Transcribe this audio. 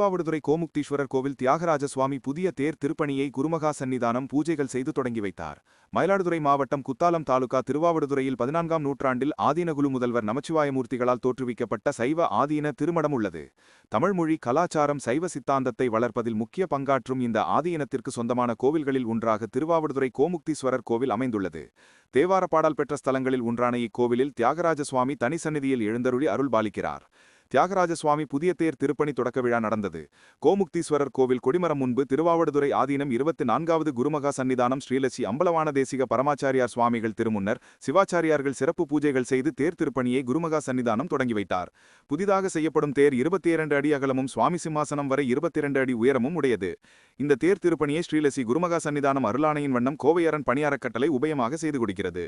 திருவாவடுதுறை கோமுக்தீஸ்வரர் கோவில் தியாகராஜ சுவாமி புதிய தேர் திருப்பணியை குருமகா சன்னிதானம் பூஜைகள் செய்து தொடங்கி வைத்தார். மயிலாடுதுறை மாவட்டம் குத்தாலம் தாலுகா திருவாவடுதுறையில் 14ஆம் நூற்றாண்டில் ஆதீனகுலு முதல்வர் நமச்சிவாயமூர்த்திகளால் தோற்றுவிக்கப்பட்ட சைவ ஆதீன திருமடம் உள்ளது. தமிழ்மொழி கலாச்சாரம் சைவ சித்தாந்தத்தை வளர்ப்பதில் முக்கிய பங்காற்றும் இந்த ஆதீனத்திற்கு சொந்தமான கோவில்களில் ஒன்றாக திருவாவடுதுறை கோமுக்தீஸ்வரர் கோவில் அமைந்துள்ளது. தேவார பாடல் பெற்ற ஸ்தலங்களில் ஒன்றான இக்கோவிலில் தியாகராஜ சுவாமி தனி சந்நிதியில் எழுந்தருளி அருள் பாலிக்கிறார். தியாகராஜ சுவாமி புதிய தேர் திருப்பணி தொடக்க விழா நடந்தது. கோமுக்தீஸ்வரர் கோவில் கொடிமரம் முன்பு திருவாவடுதுறை ஆதீனம் 24வது குருமகா சன்னிதானம் ஸ்ரீலட்சி அம்பலவான தேசிக பரமாச்சாரியார் சுவாமிகள் திருமுன்னர் சிவாச்சாரியார்கள் சிறப்பு பூஜைகள் செய்து தேர் திருப்பணியை குருமகா சன்னிதானம் தொடங்கி வைத்தார். புதிதாக செய்யப்படும் தேர் 22 அடி அகலமும் சுவாமி சிம்மாசனம் வரை 22 அடி உயரமும் உடையது. இந்த தேர் திருப்பணியை ஸ்ரீலட்சி குருமகா சன்னிதானம் அருளாணையின் வண்ணம் கோவையரன் பணியாரக்கட்டளை உபயமாக செய்து கொடுக்கிறது.